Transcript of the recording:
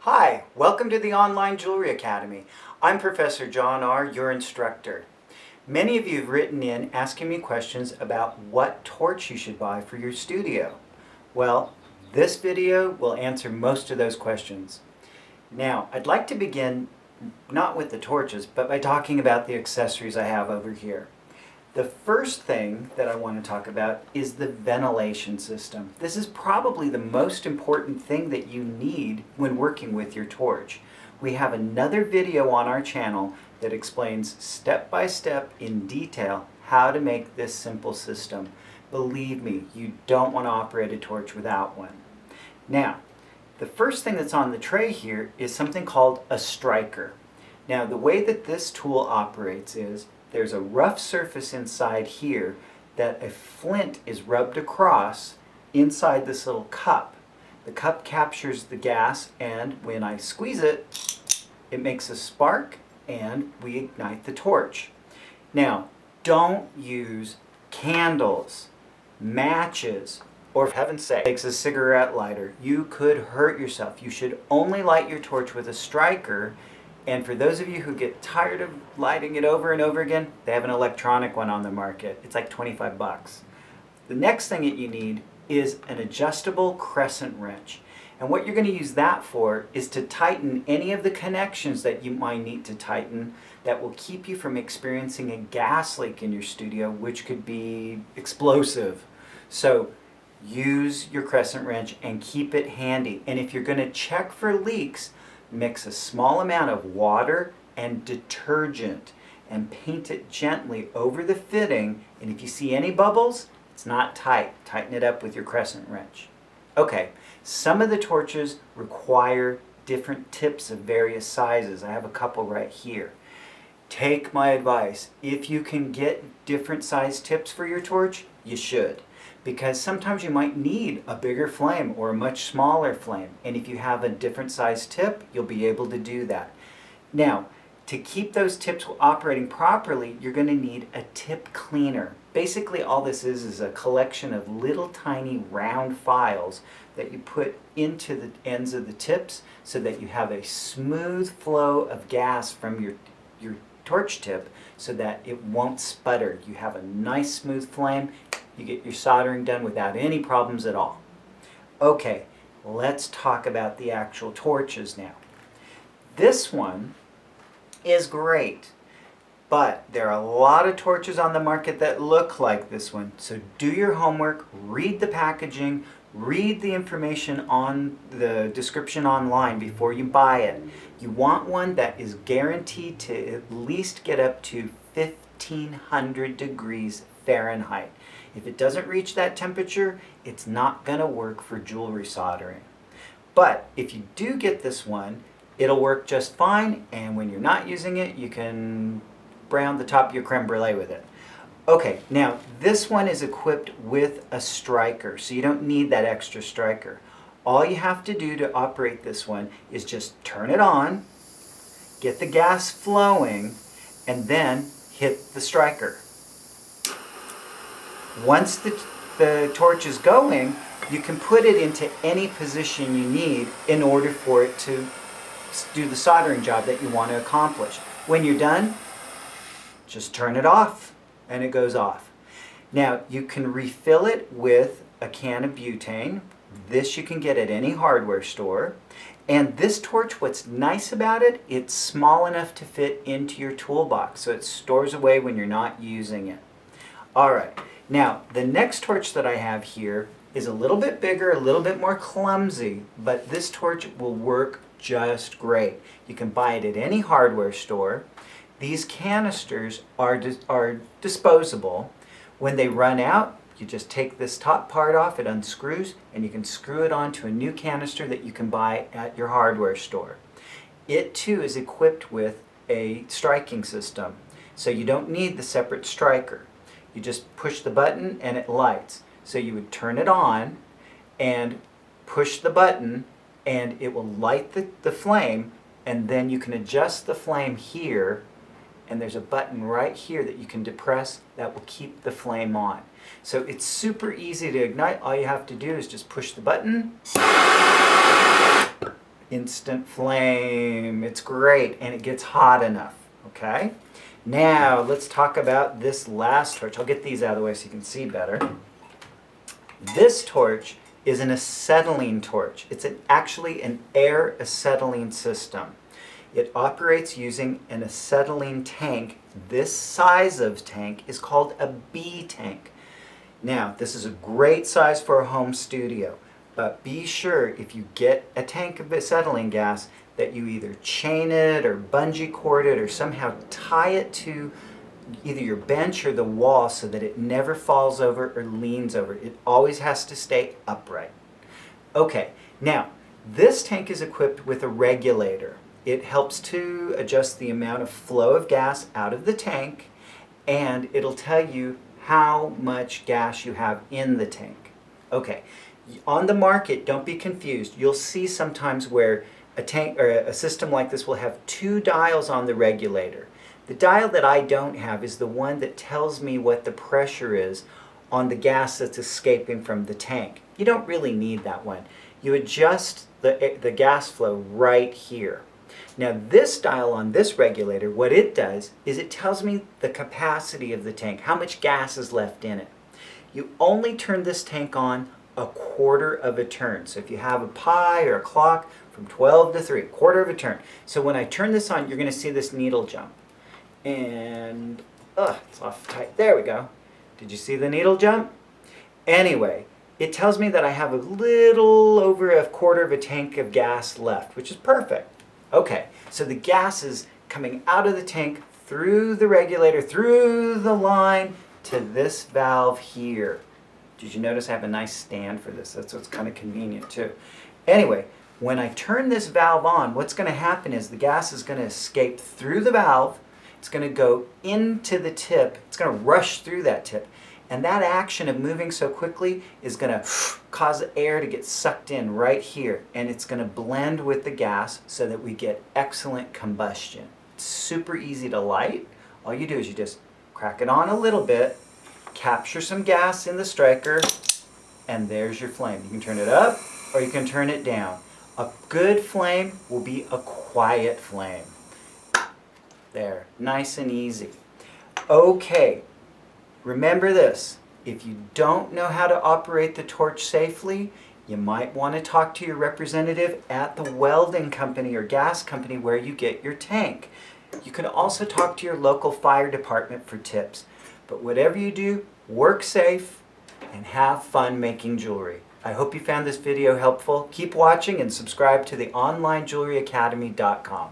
Hi, welcome to the Online Jewelry Academy. I'm Professor John Ahr, your instructor. Many of you have written in asking me questions about what torch you should buy for your studio. Well, this video will answer most of those questions. Now, I'd like to begin not with the torches, but by talking about the accessories I have over here. The first thing that I want to talk about is the ventilation system. This is probably the most important thing that you need when working with your torch. We have another video on our channel that explains step by step in detail how to make this simple system. Believe me, you don't want to operate a torch without one. Now, the first thing that's on the tray here is something called a striker. Now, the way that this tool operates is there's a rough surface inside here that a flint is rubbed across inside this little cup. The cup captures the gas, and when I squeeze it, it makes a spark and we ignite the torch. Now, don't use candles, matches, or for heaven's sake, a cigarette lighter. You could hurt yourself. You should only light your torch with a striker. And for those of you who get tired of lighting it over and over again, they have an electronic one on the market. It's like 25 bucks. The next thing that you need is an adjustable crescent wrench. And what you're going to use that for is to tighten any of the connections that you might need to tighten that will keep you from experiencing a gas leak in your studio, which could be explosive. So use your crescent wrench and keep it handy. And if you're going to check for leaks, mix a small amount of water and detergent and paint it gently over the fitting, and if you see any bubbles, it's not tight. Tighten it up with your crescent wrench. Okay, some of the torches require different tips of various sizes. I have a couple right here. Take my advice. If you can get different size tips for your torch, you should. Because sometimes you might need a bigger flame or a much smaller flame. And if you have a different size tip, you'll be able to do that. Now, to keep those tips operating properly, you're going to need a tip cleaner. Basically, all this is a collection of little tiny round files that you put into the ends of the tips so that you have a smooth flow of gas from your torch tip so that it won't sputter. You have a nice smooth flame. You get your soldering done without any problems at all. Okay, let's talk about the actual torches now. This one is great, but there are a lot of torches on the market that look like this one. So do your homework, read the packaging, read the information on the description online before you buy it. You want one that is guaranteed to at least get up to 1500 degrees Fahrenheit. If it doesn't reach that temperature, it's not going to work for jewelry soldering. But if you do get this one, it'll work just fine, and when you're not using it, you can brown the top of your creme brulee with it. Okay, now this one is equipped with a striker, so you don't need that extra striker. All you have to do to operate this one is just turn it on, get the gas flowing, and then hit the striker. Once the torch is going, you can put it into any position you need in order for it to do the soldering job that you want to accomplish. When you're done, just turn it off and it goes off. Now, you can refill it with a can of butane. This you can get at any hardware store. And this torch, what's nice about it, it's small enough to fit into your toolbox, so it stores away when you're not using it. All right. Now, the next torch that I have here is a little bit bigger, a little bit more clumsy, but this torch will work just great. You can buy it at any hardware store. These canisters are disposable. When they run out, you just take this top part off, it unscrews, and you can screw it onto a new canister that you can buy at your hardware store. It too is equipped with a striking system, so you don't need the separate striker. You just push the button and it lights. So you would turn it on and push the button and it will light the flame, and then you can adjust the flame here, and there's a button right here that you can depress that will keep the flame on. So it's super easy to ignite. All you have to do is just push the button. instant flame. It's great, and it gets hot enough, okay? Now, let's talk about this last torch. I'll get these out of the way so you can see better. This torch is an acetylene torch. It's actually an air acetylene system. It operates using an acetylene tank. This size of tank is called a B tank. Now, this is a great size for a home studio, but be sure if you get a tank of acetylene gas that you either chain it or bungee cord it or somehow tie it to either your bench or the wall so that it never falls over or leans over. It always has to stay upright. Okay, now this tank is equipped with a regulator. It helps to adjust the amount of flow of gas out of the tank, and it'll tell you how much gas you have in the tank. Okay, on the market, don't be confused. You'll see sometimes where a tank or a system like this will have two dials on the regulator. The dial that I don't have is the one that tells me what the pressure is on the gas that's escaping from the tank. You don't really need that one. You adjust the gas flow right here. Now this dial on this regulator, what it does is it tells me the capacity of the tank, how much gas is left in it. You only turn this tank on a quarter of a turn. So if you have a pie or a clock from 12 to 3, quarter of a turn. So when I turn this on, you're going to see this needle jump. And, it's off tight. There we go. Did you see the needle jump? Anyway, it tells me that I have a little over a quarter of a tank of gas left, which is perfect. Okay, so the gas is coming out of the tank through the regulator, through the line to this valve here. Did you notice I have a nice stand for this? That's what's kind of convenient too. Anyway, when I turn this valve on, what's going to happen is the gas is going to escape through the valve. It's going to go into the tip. It's going to rush through that tip. And that action of moving so quickly is going to cause the air to get sucked in right here. And it's going to blend with the gas so that we get excellent combustion. It's super easy to light. All you do is you just crack it on a little bit, capture some gas in the striker, and there's your flame. You can turn it up or you can turn it down. A good flame will be a quiet flame. There, nice and easy. Okay, remember this. If you don't know how to operate the torch safely, you might want to talk to your representative at the welding company or gas company where you get your tank. You can also talk to your local fire department for tips. But whatever you do, work safe and have fun making jewelry. I hope you found this video helpful. Keep watching and subscribe to the onlinejewelryacademy.com.